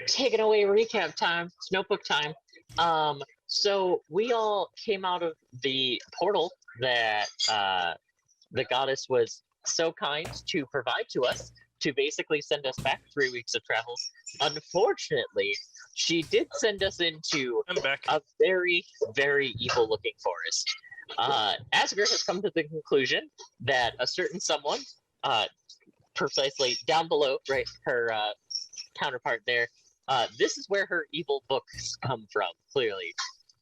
taking away recap time. It's notebook time. So we all came out of the portal that the goddess was so kind to provide to us to basically send us back 3 weeks of travels. Unfortunately, she did send us into I'm back. a very, very evil looking forest. Asger has come to the conclusion that a certain someone, precisely down below, right, her counterpart there, this is where her evil books come from, clearly.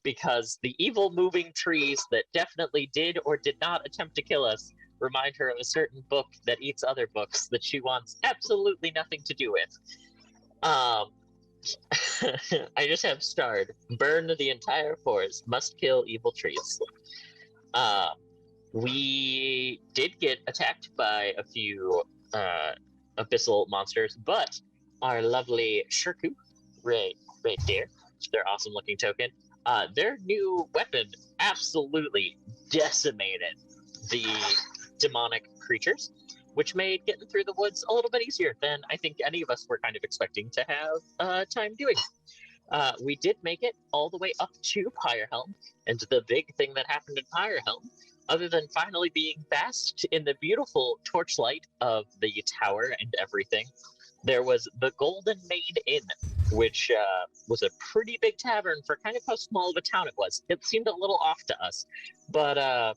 Because the evil moving trees that definitely did or did not attempt to kill us remind her of a certain book that eats other books that she wants absolutely nothing to do with. Um, I just have starred. Burn the entire forest. Must kill evil trees. Um, we did get attacked by a few abyssal monsters, but our lovely Shirku, right there, their awesome looking token, their new weapon absolutely decimated the demonic creatures, which made getting through the woods a little bit easier than I think any of us were kind of expecting to have time doing. We did make it all the way up to Pyrehelm, and the big thing that happened in Pyrehelm, other than finally being basked in the beautiful torchlight of the tower and everything, there was the Golden Maid Inn, which was a pretty big tavern for kind of how small of a town it was. It seemed a little off to us, but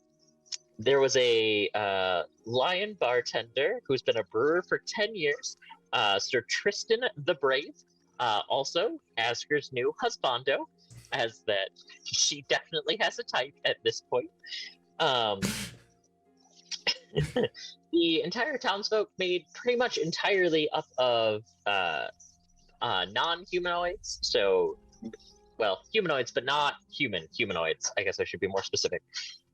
there was a lion bartender who's been a brewer for 10 years, Sir Tristan the Brave, also Asger's new husbando, as that she definitely has a type at this point. Um, the entire townsfolk made pretty much entirely up of non-humanoids, so, well, humanoids, but not humanoids. I guess I should be more specific.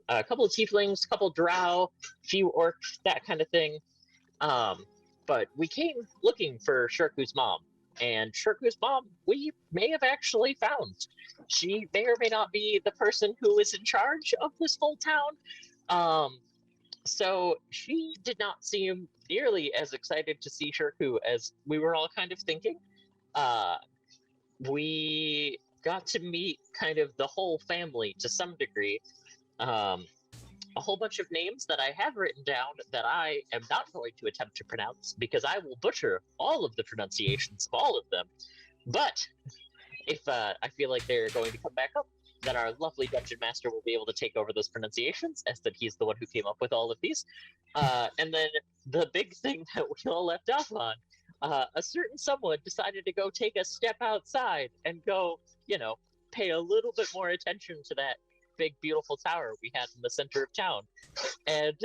A couple of tieflings, a couple of drow, few orcs, that kind of thing. But we came looking for Shirku's mom, and Shirku's mom we may have actually found. She may or may not be the person who is in charge of this whole town. So she did not seem nearly as excited to see Shirku as we were all kind of thinking. Uh, we got to meet kind of the whole family to some degree. Um, a whole bunch of names that I have written down that I am not going to attempt to pronounce because I will butcher all of the pronunciations of all of them. But if I feel like they're going to come back up, then our lovely dungeon master will be able to take over those pronunciations, as that he's the one who came up with all of these. And then the big thing that we all left off on, a certain someone decided to go take a step outside and go, pay a little bit more attention to that big, beautiful tower we had in the center of town. And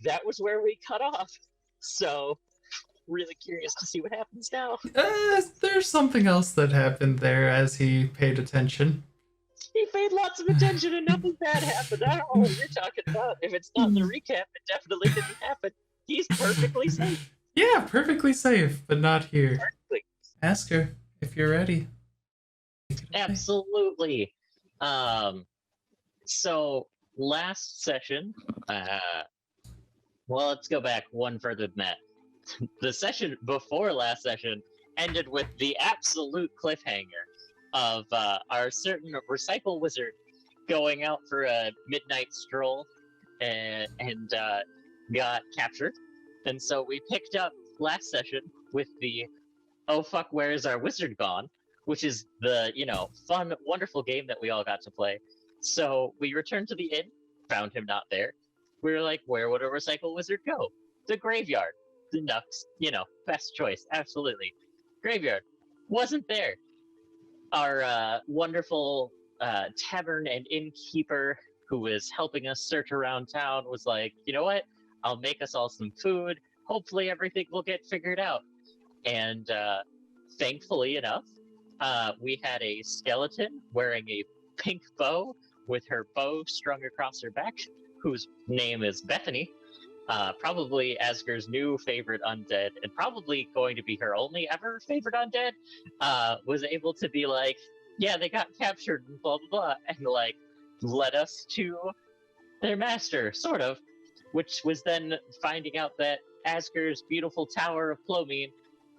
that was where we cut off. So, really curious to see what happens now. There's something else that happened there as he paid attention. He paid lots of attention and nothing bad happened. I don't know what you're talking about. If it's not in the recap, it definitely didn't happen. He's perfectly safe. Yeah, perfectly safe, but not here. Perfectly. Asger, if you're ready. Absolutely. So last session, well, let's go back one further than that. The session before last session ended with the absolute cliffhanger of our certain recycle wizard going out for a midnight stroll and got captured. And so we picked up last session with the "Oh fuck, where is our wizard gone?" which is the, fun, wonderful game that we all got to play. So we returned to the inn, found him not there. We were like, where would a recycle wizard go? The graveyard. The Nucks, best choice, absolutely. Graveyard. Wasn't there. Our wonderful tavern and innkeeper who was helping us search around town was like, you know what? I'll make us all some food. Hopefully everything will get figured out. And thankfully enough, we had a skeleton wearing a pink bow with her bow strung across her back, whose name is Bethany. Probably Asger's new favorite undead, and probably going to be her only ever favorite undead, was able to be like, yeah, they got captured and blah, blah, blah, and like, led us to their master, sort of, which was then finding out that Asger's beautiful tower of Plomine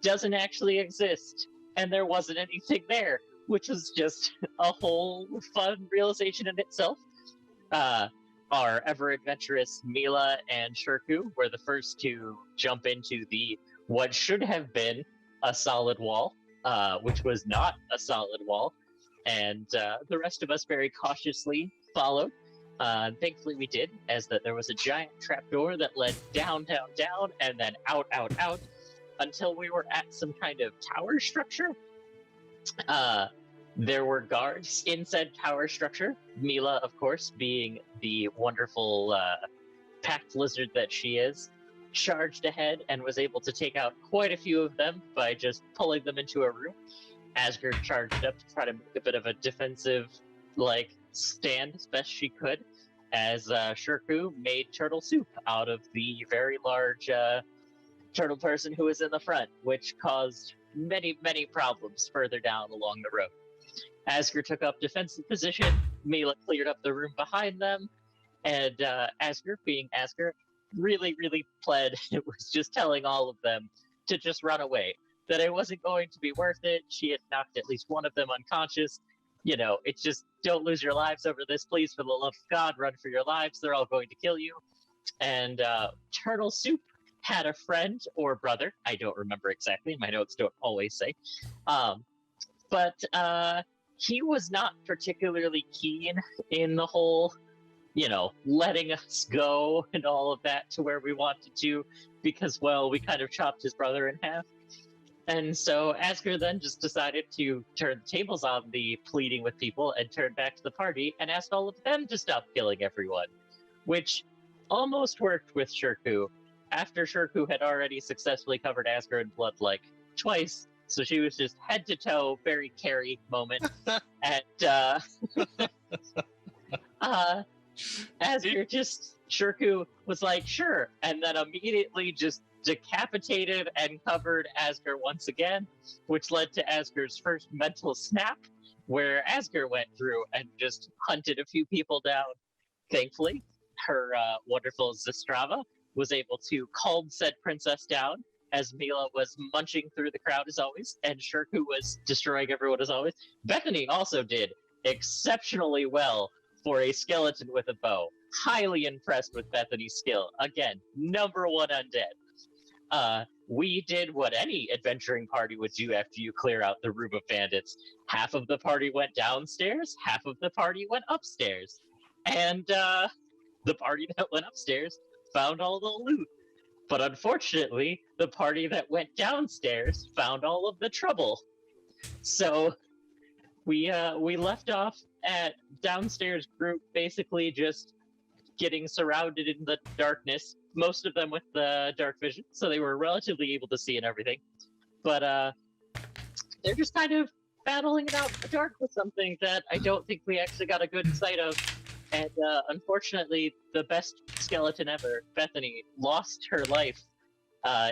doesn't actually exist. and there wasn't anything there, which was just a whole fun realization in itself. Uh, our ever adventurous Mila and Shirku were the first to jump into the what should have been a solid wall, which was not a solid wall, and the rest of us very cautiously followed. Thankfully, we did, as that there was a giant trapdoor that led down, down, down, and then out, out, out, until we were at some kind of tower structure. Uh, there were guards inside tower structure. Mila, of course, being the wonderful packed lizard that she is, charged ahead and was able to take out quite a few of them by just pulling them into a room. Asger charged up to try to make a bit of a defensive, stand as best she could, as Shirku made turtle soup out of the very large turtle person who was in the front, which caused many, many problems further down along the road. Asger took up defensive position, Mila cleared up the room behind them, and Asger, being Asger, really, really pled, it was just telling all of them to just run away, that it wasn't going to be worth it. She had knocked at least one of them unconscious. You know, it's just, don't lose your lives over this, please, for the love of God, run for your lives, they're all going to kill you. And Turtle Soup had a friend or brother, I don't remember exactly, my notes don't always say, but he was not particularly keen in the whole, letting us go and all of that to where we wanted to, because, well, we kind of chopped his brother in half. And so Asger then just decided to turn the tables on the pleading with people and turn back to the party and asked all of them to stop killing everyone, which almost worked with Shirku, after Shirku had already successfully covered Asger in blood twice. So she was just head to toe, very Carrie moment. And Shirku was like, sure, and then immediately just decapitated and covered Asger once again, which led to Asger's first mental snap, where Asger went through and just hunted a few people down. Thankfully, her wonderful Zastrava was able to calm said princess down, as Mila was munching through the crowd as always, and Shirku was destroying everyone as always. Bethany also did exceptionally well for a skeleton with a bow. Highly impressed with Bethany's skill. Again, number one undead. We did what any adventuring party would do after you clear out the room of bandits. Half of the party went downstairs, half of the party went upstairs. And the party that went upstairs found all the loot. But unfortunately, the party that went downstairs found all of the trouble. So we left off at downstairs group basically just getting surrounded in the darkness, most of them with the dark vision, so they were relatively able to see and everything. But they're just kind of battling it out in the dark with something that I don't think we actually got a good sight of. And unfortunately, the best skeleton ever, Bethany, lost her life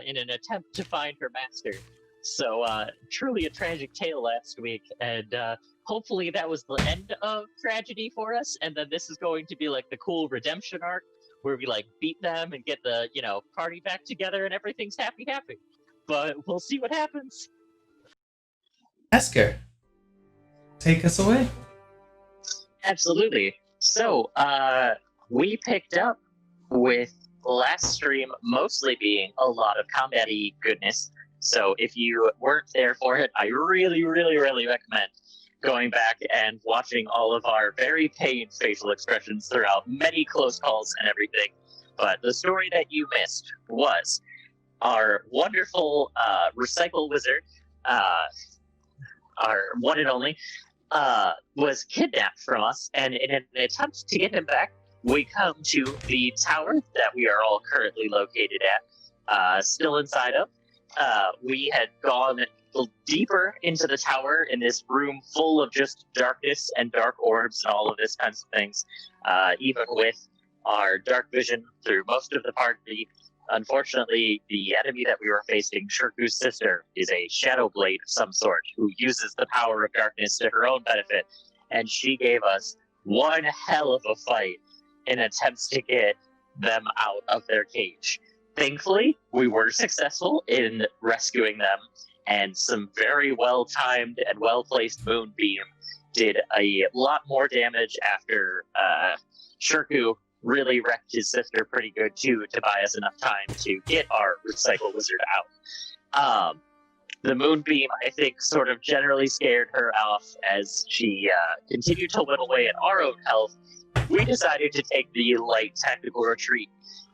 in an attempt to find her master. So truly a tragic tale last week, and hopefully that was the end of tragedy for us, and then this is going to be like the cool redemption arc where we beat them and get the party back together and everything's happy. But we'll see what happens. Asger, take us away. Absolutely. So we picked up with last stream mostly being a lot of combat-y goodness. So if you weren't there for it, I really, really, really recommend going back and watching all of our very pained facial expressions throughout many close calls and everything. But the story that you missed was our wonderful recycle wizard, our one and only, was kidnapped from us, and in an attempt to get him back, we come to the tower that we are all currently located at, still inside of. We had gone deeper into the tower in this room full of just darkness and dark orbs and all of this kinds of things. Even with our dark vision through most of the party, unfortunately, the enemy that we were facing, Shirku's sister, is a shadow blade of some sort who uses the power of darkness to her own benefit, and she gave us one hell of a fight in attempts to get them out of their cage. Thankfully, we were successful in rescuing them, and some very well-timed and well-placed moonbeam did a lot more damage after Shirku really wrecked his sister pretty good too to buy us enough time to get our recycle wizard out. The moonbeam, I think, sort of generally scared her off as she continued to whittle away at our own health. We decided to take the light tactical retreat.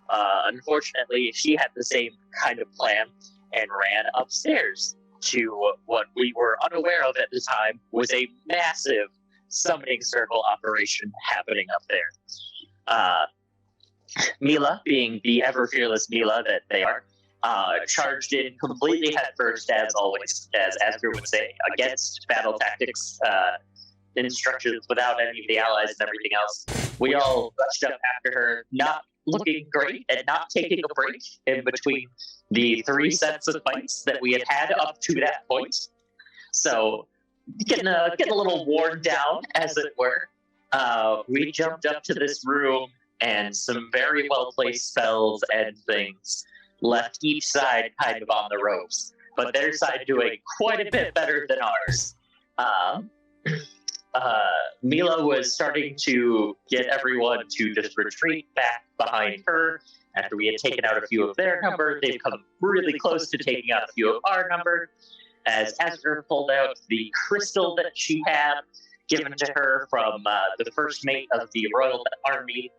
Unfortunately, she had the same kind of plan and ran upstairs to what we were unaware of at the time was a massive summoning circle operation happening up there. Mila, being the ever fearless Mila that they are, charged in completely headfirst, as always, as Asger would say, against battle tactics instructions without any of the allies and everything else. We all rushed up after her, not looking great and not taking a break in between the 3 sets of fights that we had up to that point. So, getting a little worn down, as it were, we jumped up to this room, and some very well-placed spells and things left each side kind of on the ropes, but their side doing quite a bit better than ours. Mila was starting to get everyone to just retreat back behind her. After we had taken out a few of their number, they've come really close to taking out a few of our number. As Asger pulled out the crystal that she had given to her from the first mate of the royal army,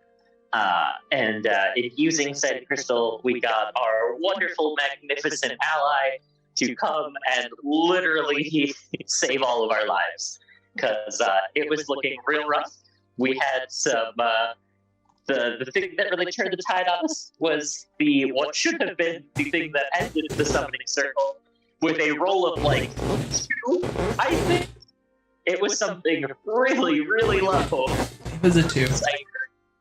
and in using said crystal, we got our wonderful, magnificent ally to come and literally save all of our lives. Because it was looking real rough. We had some, the thing that really turned the tide on us was what should have been the thing that ended the summoning circle with a roll of like 2, I think. It was something really, really low. It was a 2.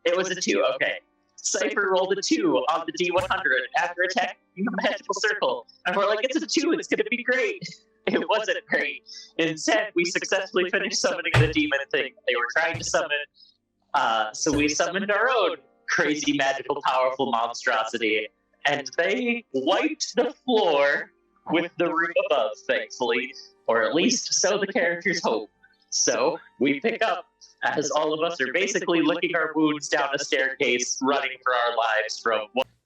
It was a 2, okay. Cypher rolled a 2 on the D100 after attacking the magical circle. And we're like, it's a 2, it's going to be great. It wasn't great. Instead, we successfully finished summoning the demon thing they were trying to summon. So we summoned our own crazy, magical, powerful monstrosity, and they wiped the floor with the room above, thankfully, or at least so the characters hope. So we pick up, as all of us are basically licking our wounds down a staircase, running for our lives from...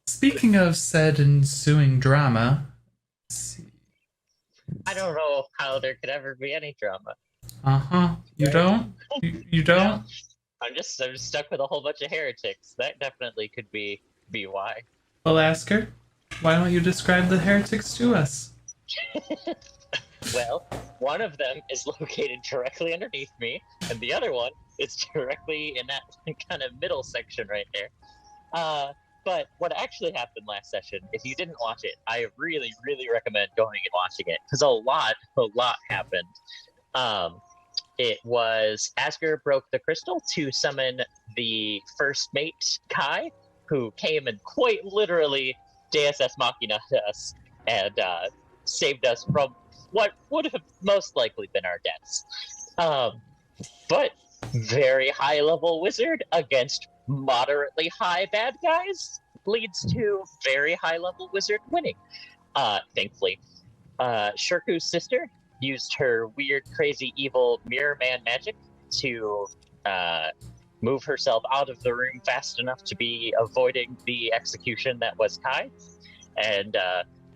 Speaking of said ensuing drama, let's see. I don't know how there could ever be any drama. You don't? You don't? I'm just stuck with a whole bunch of heretics. That definitely could be why. Well, Asger, why don't you describe the heretics to us? Well, one of them is located directly underneath me, and the other one is directly in that kind of middle section right there. But what actually happened last session, if you didn't watch it, I really, really recommend going and watching it, because a lot happened. It was Asger broke the crystal to summon the first mate, Kai, who came and quite literally Deus Ex Machina to us and saved us from what would have most likely been our deaths. But very high-level wizard against moderately high bad guys leads to very high-level wizard winning. Thankfully, Shirku's sister used her weird, crazy, evil mirror man magic to move herself out of the room fast enough to be avoiding the execution that was Kai. And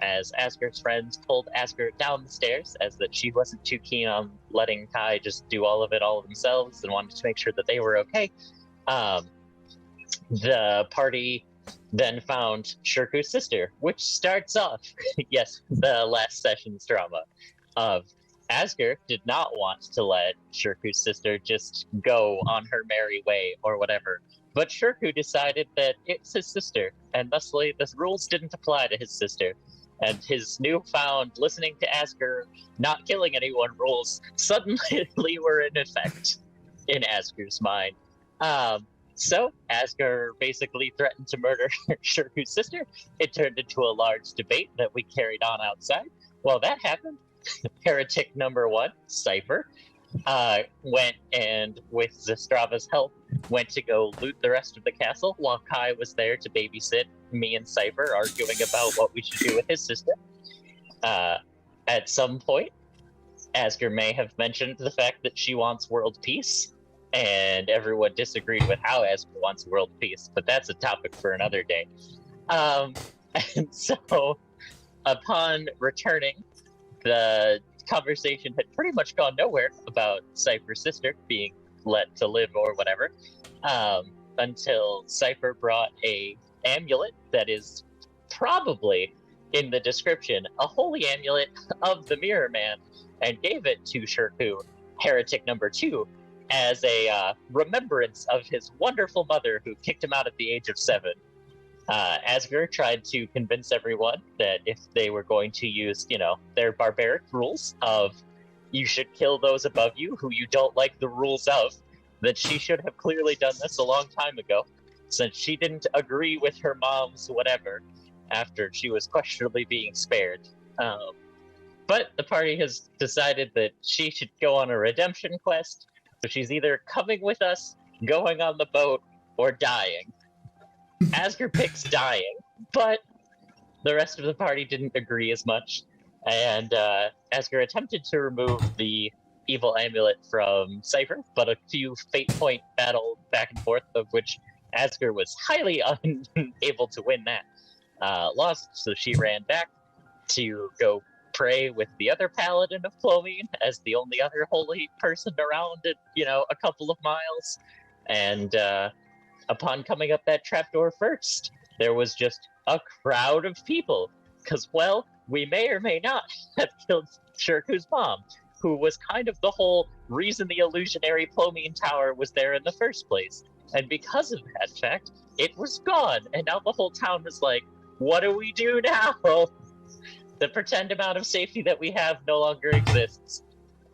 as Asger's friends pulled Asger down the stairs, as that she wasn't too keen on letting Kai just do all of it all themselves and wanted to make sure that they were okay, the party then found Shirku's sister, which starts off, yes, the last session's drama of Asger did not want to let Shirku's sister just go on her merry way or whatever, but Shirku decided that it's his sister, and thusly the rules didn't apply to his sister. And his newfound listening to Asger not killing anyone rules suddenly were in effect in Asger's mind. So Asger basically threatened to murder Shirku's sister. It turned into a large debate that we carried on outside. While that happened, heretic number 1, Cypher, went and, with Zastrava's help, went to go loot the rest of the castle while Kai was there to babysit me and Cypher, arguing about what we should do with his sister. At some point, Asger may have mentioned the fact that she wants world peace, and everyone disagreed with how Asger wants world peace, but that's a topic for another day. Um, and so, upon returning, the conversation had pretty much gone nowhere about Cypher's sister being let to live or whatever, until Cypher brought a amulet that is probably in the description a holy amulet of the Mirror Man, and gave it to Shirku, heretic number 2, as a remembrance of his wonderful mother who kicked him out at the age of 7. Asger tried to convince everyone that if they were going to use, their barbaric rules of you should kill those above you who you don't like the rules of, that she should have clearly done this a long time ago, since she didn't agree with her mom's whatever after she was questionably being spared. But the party has decided that she should go on a redemption quest, so she's either coming with us, going on the boat, or dying. Asger picks dying, but the rest of the party didn't agree as much, and Asger attempted to remove the evil amulet from Cypher, but a few fate point battle back and forth, of which Asger was highly unable to win that, lost, so she ran back to go pray with the other paladin of Clomene as the only other holy person around at, a couple of miles, and upon coming up that trapdoor first, there was just a crowd of people, because, well, we may or may not have killed Shirku's mom, who was kind of the whole reason the illusionary Clomene Tower was there in the first place. And because of that fact, it was gone, and now the whole town was like, what do we do now? The pretend amount of safety that we have no longer exists.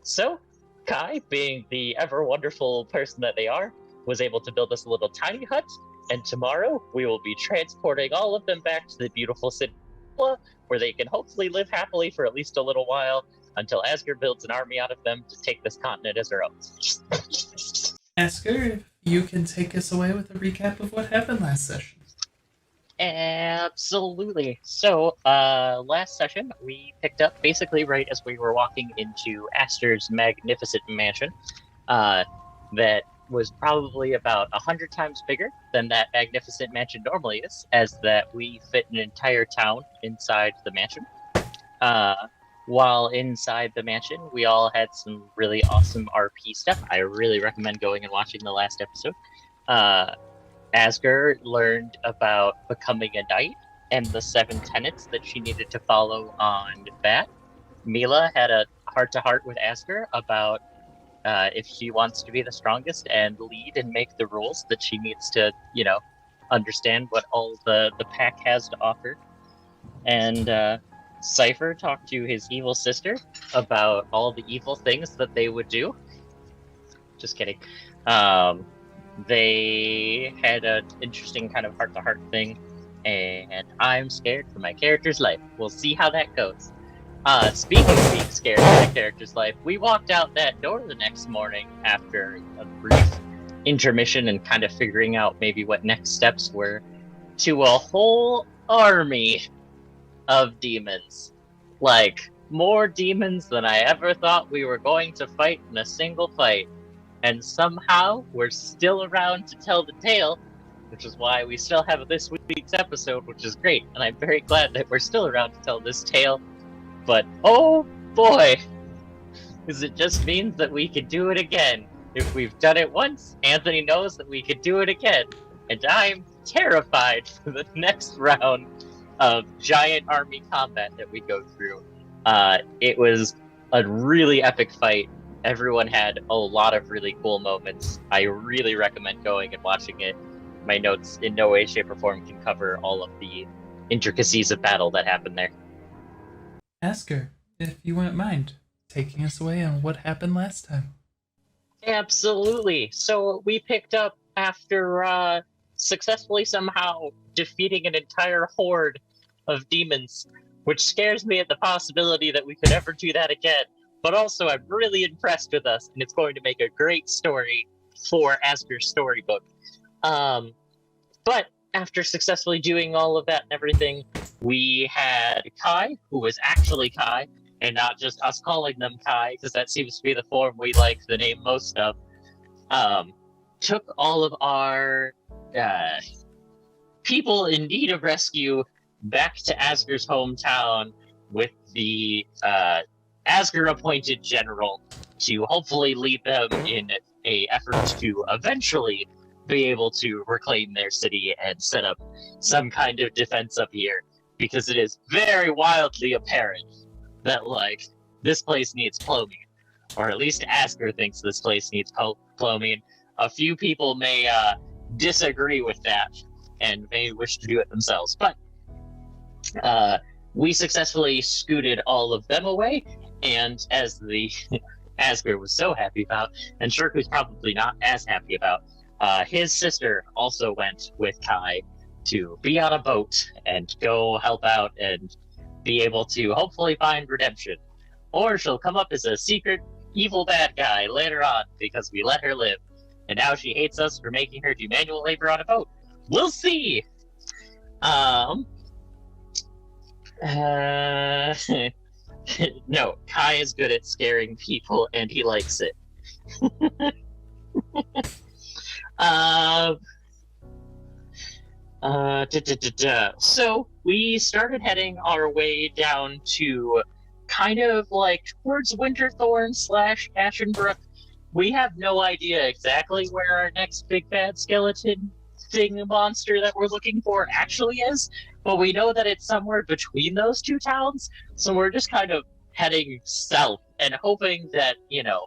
So, Kai, being the ever-wonderful person that they are, was able to build us a little tiny hut, and tomorrow we will be transporting all of them back to the beautiful city where they can hopefully live happily for at least a little while until Asger builds an army out of them to take this continent as her own. Asger, if you can take us away with a recap of what happened last session. Absolutely. So, last session, we picked up basically right as we were walking into Asger's magnificent mansion, that was probably about 100 times bigger than that magnificent mansion normally is, as that we fit an entire town inside the mansion. While inside the mansion, we all had some really awesome RP stuff. I really recommend going and watching the last episode. Asger learned about becoming a knight and the 7 tenets that she needed to follow on that. Mila had a heart-to-heart with Asger about if she wants to be the strongest and lead and make the rules, that she needs to, understand what all the pack has to offer. And Cypher talked to his evil sister about all the evil things that they would do. Just kidding. They had an interesting kind of heart-to-heart thing, and I'm scared for my character's life. We'll see how that goes. Speaking of being scared for my character's life, we walked out that door the next morning after a brief intermission and kind of figuring out maybe what next steps were, to a whole army of demons. Like, more demons than I ever thought we were going to fight in a single fight. And somehow, we're still around to tell the tale, which is why we still have this week's episode, which is great. And I'm very glad that we're still around to tell this tale. But, oh boy, because it just means that we could do it again. If we've done it once, Anthony knows that we could do it again. And I'm terrified for the next round of giant army combat that we go through. It was a really epic fight. Everyone had a lot of really cool moments. I really recommend going and watching it. My notes in no way, shape, or form can cover all of the intricacies of battle that happened there. Asger, if you wouldn't mind taking us away on what happened last time. Absolutely. So we picked up after successfully somehow defeating an entire horde of demons, which scares me at the possibility that we could ever do that again. But also, I'm really impressed with us, and it's going to make a great story for Asger's storybook. But after successfully doing all of that and everything, we had Kai, who was actually Kai, and not just us calling them Kai, because that seems to be the form we like the name most of, took all of our people in need of rescue back to Asger's hometown with the Asger-appointed general to hopefully lead them in a effort to eventually be able to reclaim their city and set up some kind of defense up here, because it is very wildly apparent that, like, this place needs plumbing, or at least Asger thinks this place needs plumbing. A few people may disagree with that and may wish to do it themselves, but we successfully scooted all of them away, and as the Asger was so happy about, and Shirku's probably not as happy about, his sister also went with Kai to be on a boat and go help out and be able to hopefully find redemption. Or she'll come up as a secret evil bad guy later on because we let her live, and now she hates us for making her do manual labor on a boat. We'll see! No, Kai is good at scaring people, and he likes it. So we started heading our way down to kind of like towards Winterthorn / Ashenbrook. We have no idea exactly where our next big bad skeleton thing monster that we're looking for actually is, but we know that it's somewhere between those two towns, so we're just kind of heading south and hoping that, you know,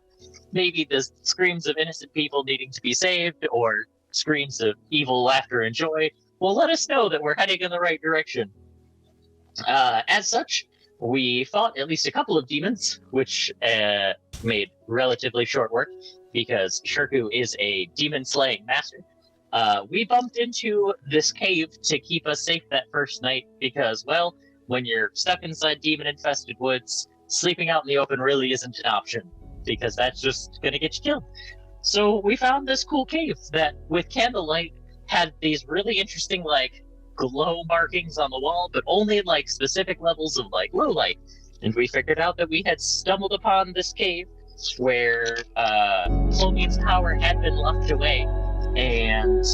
maybe the screams of innocent people needing to be saved or screams of evil laughter and joy will let us know that we're heading in the right direction. As such, we fought at least a couple of demons, which made relatively short work because Shirku is a demon-slaying master. We bumped into this cave to keep us safe that first night because, well, when you're stuck inside demon-infested woods, sleeping out in the open really isn't an option because that's just gonna get you killed. So we found this cool cave that, with candlelight, had these really interesting, like, glow markings on the wall, but only like specific levels of like low light. And we figured out that we had stumbled upon this cave where Clomine's power had been locked away, and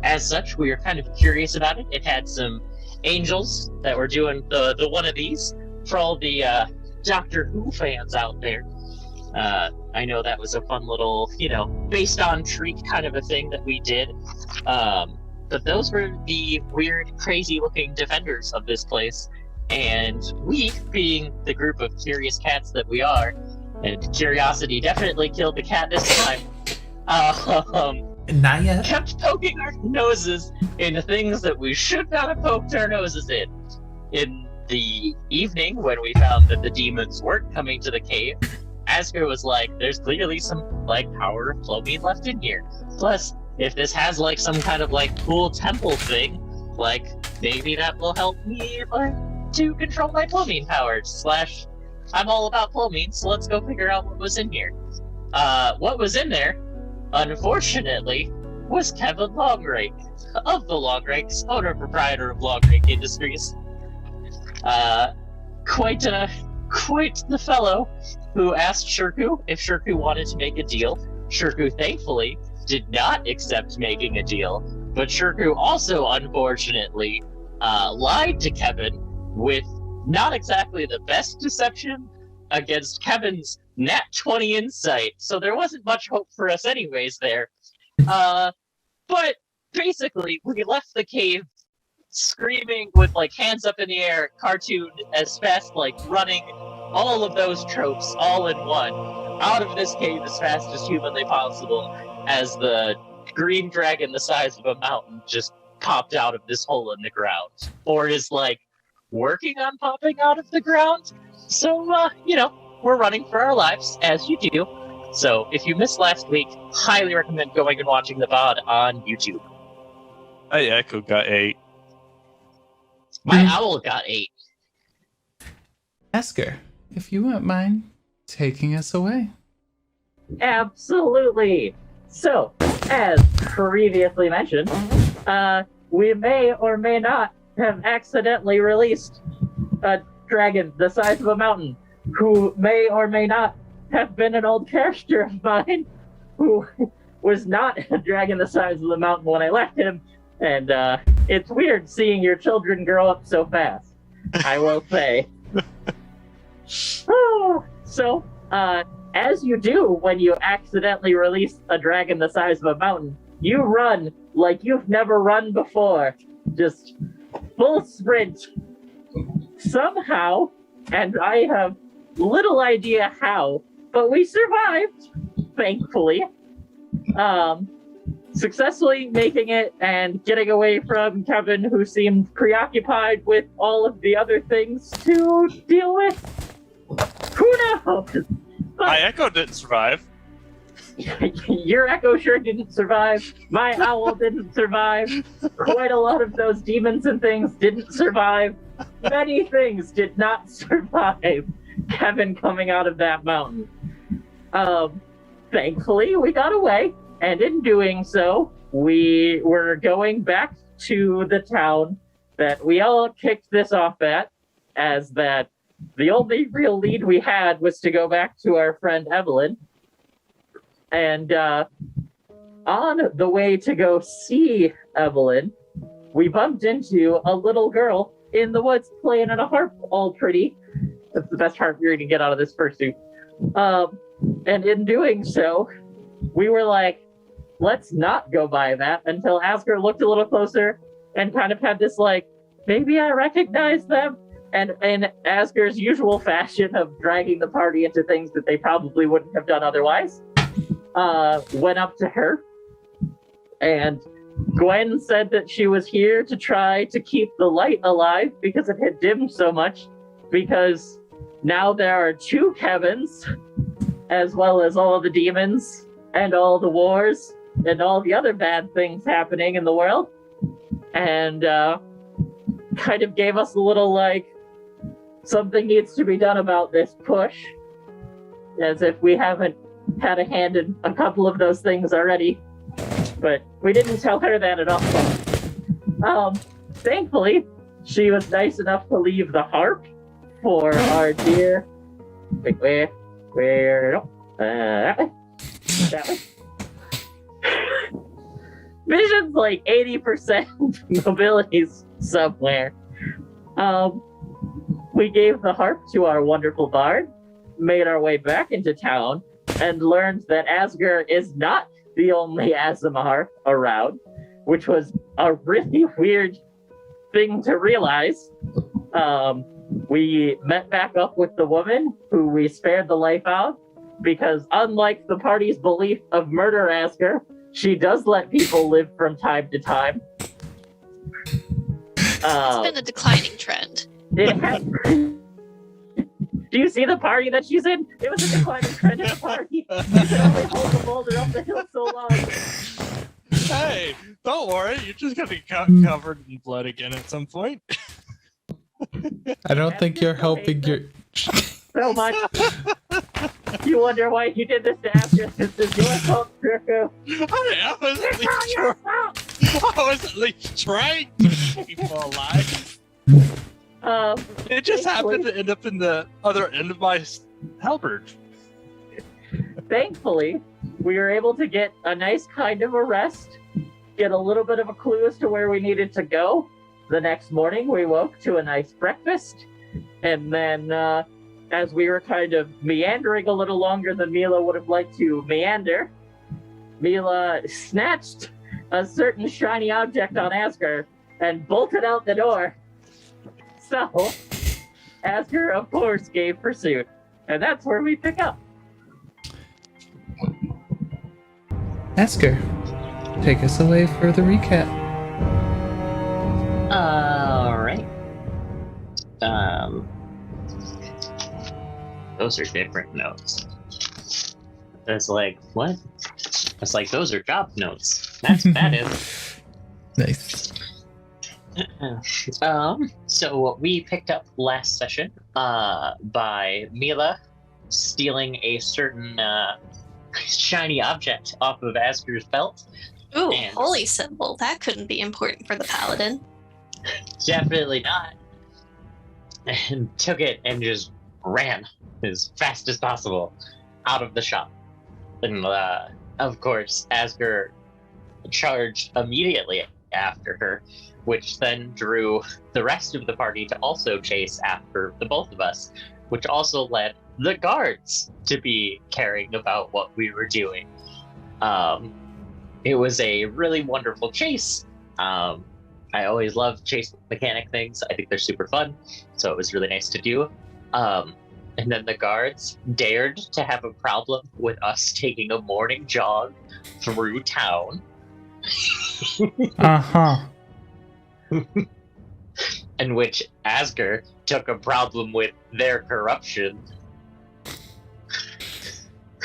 as such, we were kind of curious about it. It had some angels that were doing the one of these for all the Doctor Who fans out there. I know that was a fun little, you know, based on treat kind of a thing that we did. But those were the weird, crazy-looking defenders of this place. And we, being the group of curious cats that we are, and curiosity definitely killed the cat this time, Not yet. kept poking our noses into things that we should not have poked our noses in. In the evening, when we found that the demons weren't coming to the cave, Asger was like, there's clearly some, like, power of Clomine left in here. Plus, if this has, like, some kind of, like, cool temple thing, like, maybe that will help me learn to control my Clomine powers. / I'm all about Clomine, so let's go figure out what was in here. What was in there, unfortunately, was Kevin Longrake, of the Longrakes, owner-proprietor of Longrake Industries. Quite the fellow who asked Shirku if Shirku wanted to make a deal. Shirku, thankfully, did not accept making a deal, but Shirku also, unfortunately, lied to Kevin with not exactly the best deception against Kevin's nat 20 insight, so there wasn't much hope for us anyways there. But basically, we left the cave screaming with, like, hands up in the air, cartoon as fast, like, running, all of those tropes all in one, out of this cave as fast as humanly possible, as the green dragon the size of a mountain just popped out of this hole in the ground, or is, like, working on popping out of the ground. So, you know, we're running for our lives, as you do. So, if you missed last week, highly recommend going and watching the VOD on YouTube. Hey, Echo got 8. My owl got 8. Asger, if you wouldn't mind taking us away. Absolutely. So, as previously mentioned, we may or may not have accidentally released a dragon the size of a mountain, who may or may not have been an old character of mine, who was not a dragon the size of the mountain when I left him. And it's weird seeing your children grow up so fast, I will say. So, as you do when you accidentally release a dragon the size of a mountain, you run like you've never run before. Just full sprint. Somehow, and I have little idea how, but we survived, thankfully. Successfully making it and getting away from Kevin, who seemed preoccupied with all of the other things to deal with. Who knows? My Echo didn't survive. Your Echo sure didn't survive. My Owl didn't survive. Quite a lot of those demons and things didn't survive. Many things did not survive Kevin coming out of that mountain. Thankfully, we got away. And in doing so, we were going back to the town that we all kicked this off at, as that the only real lead we had was to go back to our friend Evelyn. And on the way to go see Evelyn, we bumped into a little girl in the woods playing on a harp, all pretty. That's the best harp you're going to get out of this fursuit. And in doing so, we were like, let's not go by that, until Asger looked a little closer and kind of had this like, maybe I recognize them. And in Asger's usual fashion of dragging the party into things that they probably wouldn't have done otherwise, went up to her. And Gwen said that she was here to try to keep the light alive because it had dimmed so much, because now there are two Kevins, as well as all the demons and all the wars and all the other bad things happening in the world. And kind of gave us a little like, something needs to be done about this push, as if we haven't had a hand in a couple of those things already. But we didn't tell her that at all. Thankfully, she was nice enough to leave the harp for our dear... Wait, where? That way. Vision's like 80% mobilities somewhere. We gave the harp to our wonderful bard, made our way back into town, and learned that Asger is not the only Aasimar around, which was a really weird thing to realize. We met back up with the woman who we spared the life of, because unlike the party's belief of murder Asger, she does let people live from time to time. It's been a declining trend. It has. Do you see the party that she's in? It was a declining trend at the party. You can only hold the boulder up the hill so long. Hey, don't worry. You're just going to be covered in blood again at some point. I don't think you're helping your... So much. You wonder why you did this to Asger. This is your fault, Kirko. I was at least trying to keep people alive. It just happened to end up in the other end of my halberd. Thankfully, we were able to get a nice kind of a rest, get a little bit of a clue as to where we needed to go. The next morning, we woke to a nice breakfast, and then as we were kind of meandering a little longer than Mila would have liked to meander, Mila snatched a certain shiny object on Asger and bolted out the door. So, Asger, of course, gave pursuit. And that's where we pick up. Asger, take us away for the recap. Alright. Those are different notes. It's like, what? It's like, those are job notes. That is. Nice. So we picked up last session by Mila stealing a certain shiny object off of Asger's belt. Ooh, And- holy symbol. That couldn't be important for the paladin. Definitely not. and took it and just ran as fast as possible out of the shop. And of course, Asger charged immediately after her, which then drew the rest of the party to also chase after the both of us, which also led the guards to be caring about what we were doing. It was a really wonderful chase. I always love chase mechanic things. I think they're super fun, so it was really nice to do. And then the guards dared to have a problem with us taking a morning jog through town. In which Asger took a problem with their corruption.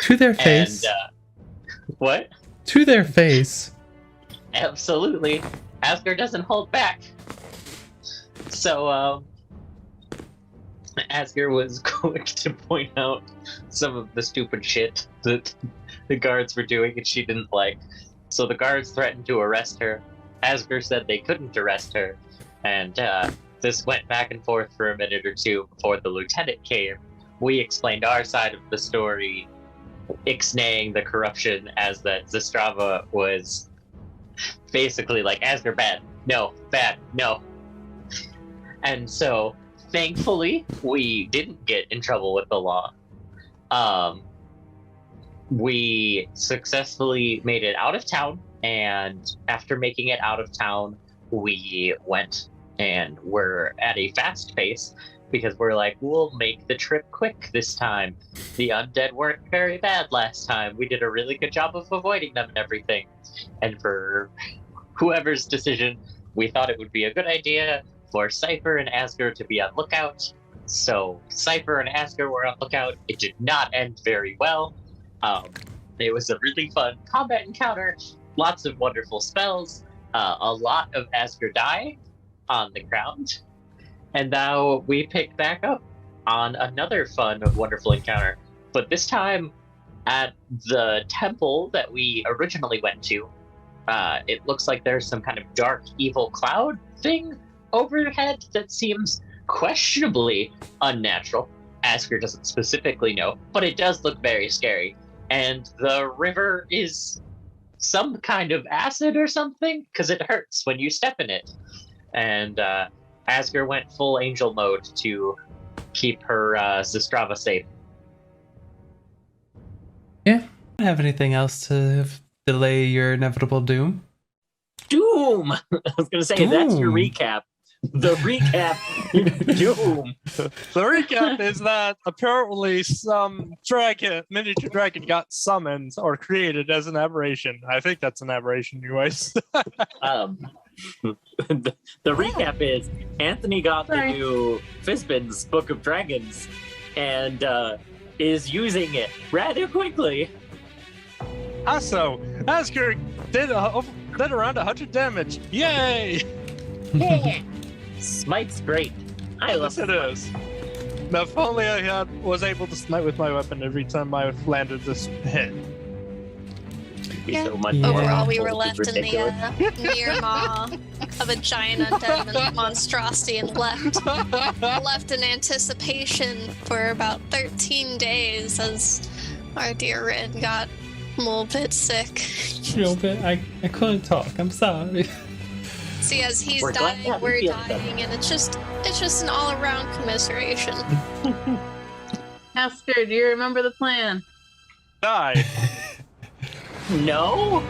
To their face. And, what? To their face. Absolutely. Asger doesn't hold back. So, Asger was quick to point out some of the stupid shit that the guards were doing and she didn't like. So the guards threatened to arrest her. Asger said they couldn't arrest her. And this went back and forth for a minute or two before the lieutenant came. We explained our side of the story, ixnaying the corruption as that Zastrava was basically like, Asger, bad, no, bad, no. And so, thankfully, we didn't get in trouble with the law. We successfully made it out of town, and after making it out of town, we went and we're at a fast pace because we're like, we'll make the trip quick this time. The undead weren't very bad last time. We did a really good job of avoiding them and everything. And for whoever's decision, we thought it would be a good idea for Cypher and Asger to be on lookout. So Cypher and Asger were on lookout. It did not end very well. It was a really fun combat encounter. Lots of wonderful spells. A lot of Asger die on the ground. And now we pick back up on another fun, wonderful encounter. But this time at the temple that we originally went to, it looks like there's some kind of dark, evil cloud thing overhead that seems questionably unnatural. Asger doesn't specifically know, but it does look very scary. And the river is some kind of acid or something, because it hurts when you step in it. And Asger went full angel mode to keep her Zastrava safe. Yeah. Don't have anything else to delay your inevitable doom? Doom! I was going to say, that's your recap. The recap, Doom. The recap is that apparently some miniature dragon got summoned or created as an aberration. I think that's an aberration, anyways. The recap is Anthony got the new Fizbin's Book of Dragons and is using it rather quickly. Also, Asger did around 100 damage. Yay! Yeah. Smite's great. I love it. Is. Now, if only I was able to smite with my weapon every time I landed this hit. Yeah. So much Overall, we were left in the near maw of a giant undead monstrosity and left in anticipation for about 13 days as our dear Rin got a little bit sick. A little bit. I couldn't talk. I'm sorry. See, as he's dying, we're dying, and it's just an all-around commiseration. Asger, do you remember the plan? Die. No?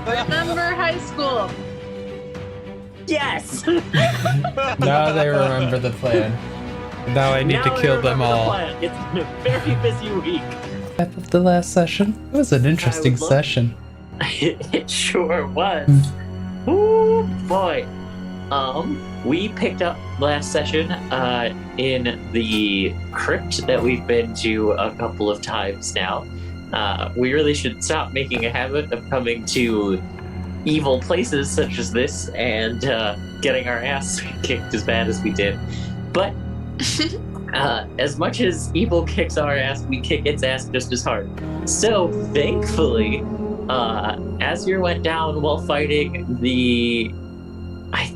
Remember high school? Yes! Now they remember the plan. Now I need to kill them all. It's been a very busy week. Wrap up the last session. It was an interesting session. It sure was. Ooh, boy. We picked up last session in the crypt that we've been to a couple of times now. We really should stop making a habit of coming to evil places such as this and getting our ass kicked as bad as we did. But as much as evil kicks our ass, we kick its ass just as hard. So, thankfully, Asger went down while fighting the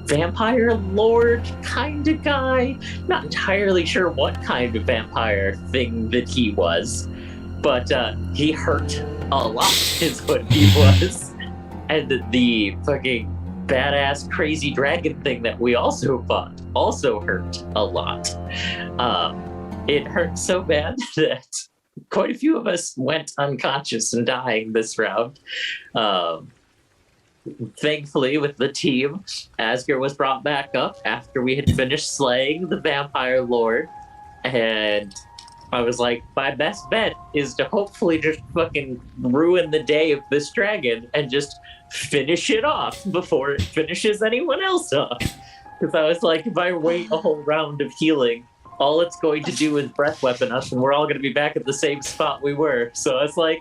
vampire lord kind of guy. Not entirely sure what kind of vampire thing that he was, but he hurt a lot is what he was. And the fucking badass crazy dragon thing that we also fought also hurt a lot. It hurt so bad that quite a few of us went unconscious and dying this round. Thankfully, with the team, Asger was brought back up after we had finished slaying the vampire lord, and I was like, my best bet is to hopefully just fucking ruin the day of this dragon and just finish it off before it finishes anyone else off. Because I was like, if I wait a whole round of healing, all it's going to do is breath weapon us, and we're all going to be back at the same spot we were. So I was like,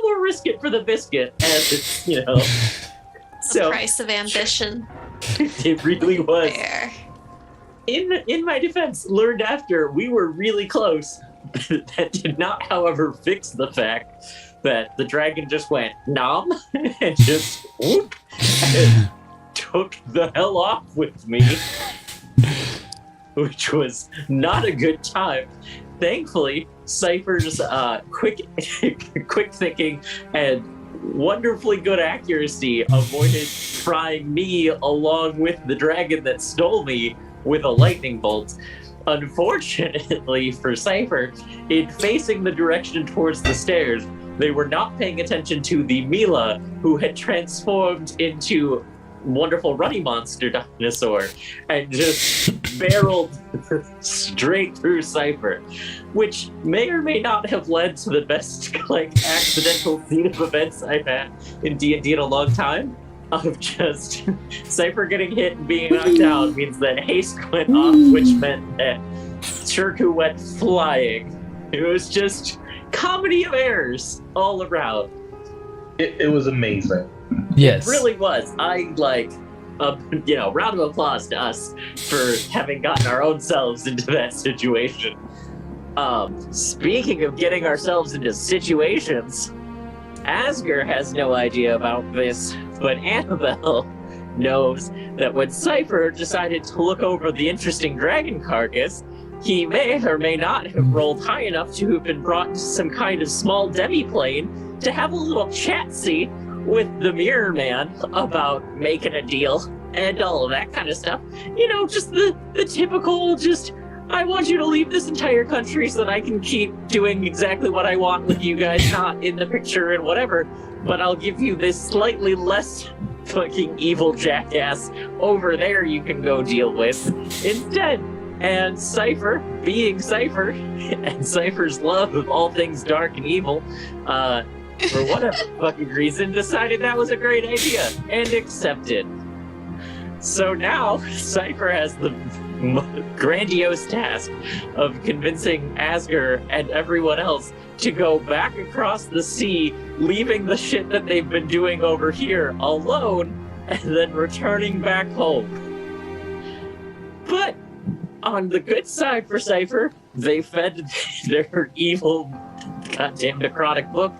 we'll risk it for the biscuit, as it's, you know. The price of ambition. It really was. Fair. In my defense, learned after we were really close. That did not, however, fix the fact that the dragon just went nom and just whoop and took the hell off with me, which was not a good time. Thankfully, Cypher's quick thinking and wonderfully good accuracy avoided frying me along with the dragon that stole me with a lightning bolt. Unfortunately for Cypher, in facing the direction towards the stairs, they were not paying attention to the Mila, who had transformed into wonderful runny monster dinosaur and just barreled straight through Cypher, which may or may not have led to the best accidental scene of events I've had in D&D in a long time. Of just Cypher getting hit and being knocked out means that haste went off, which meant that Shirku went flying. It was just comedy of errors all around. It was amazing. Yes. It really was. I round of applause to us for having gotten our own selves into that situation. Speaking of getting ourselves into situations, Asger has no idea about this, but Annabelle knows that when Cypher decided to look over the interesting dragon carcass, he may or may not have rolled high enough to have been brought to some kind of small demi-plane to have a little chat-see with the Mirror Man about making a deal and all of that kind of stuff. You know, just the typical, just, I want you to leave this entire country so that I can keep doing exactly what I want with you guys not in the picture and whatever, but I'll give you this slightly less fucking evil jackass over there you can go deal with instead. And Cypher, being Cypher, and Cypher's love of all things dark and evil, for whatever fucking reason, decided that was a great idea and accepted. So now, Cypher has the grandiose task of convincing Asger and everyone else to go back across the sea, leaving the shit that they've been doing over here alone, and then returning back home. But on the good side for Cypher, they fed their evil, goddamn necrotic book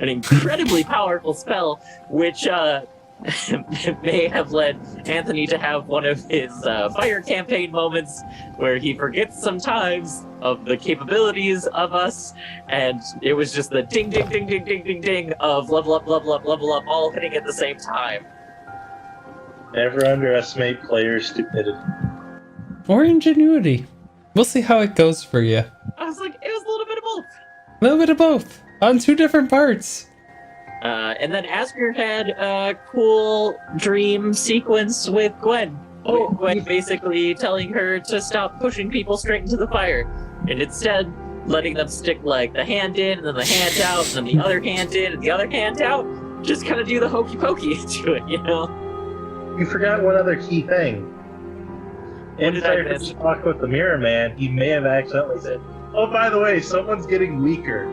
an incredibly powerful spell, which may have led Anthony to have one of his fire campaign moments where he forgets sometimes of the capabilities of us, and it was just the ding, ding, ding, ding, ding, ding, ding of level up, level up, level up, all hitting at the same time. Never underestimate player stupidity. Or ingenuity. We'll see how it goes for you. I was like, it was a little bit of both. A little bit of both on two different parts. And then Asger had a cool dream sequence with Gwen. Oh, Gwen basically telling her to stop pushing people straight into the fire, and instead letting them stick like the hand in, and then the hand out, and then the other hand in, and the other hand out. Just kind of do the hokey pokey to it, you know? You forgot one other key thing. Inside his talk with the Mirror Man, he may have accidentally said, "Oh, by the way, someone's getting weaker."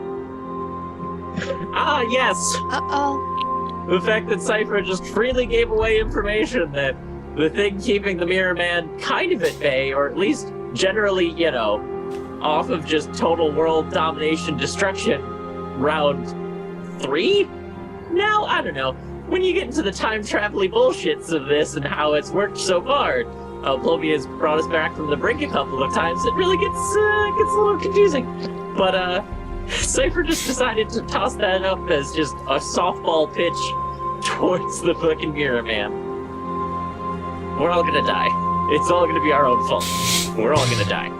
Ah, yes. Uh-oh. The fact that Cypher just freely gave away information that the thing keeping the Mirror Man kind of at bay, or at least generally, you know, off of just total world domination destruction, round 3? Now, I don't know. when you get into the time travel bullshits of this and how it's worked so far, Plovia's brought us back from the brink a couple of times. It really gets a little confusing. But Cypher just decided to toss that up as just a softball pitch towards the fucking Mirror Man. We're all gonna die. It's all gonna be our own fault. We're all gonna die.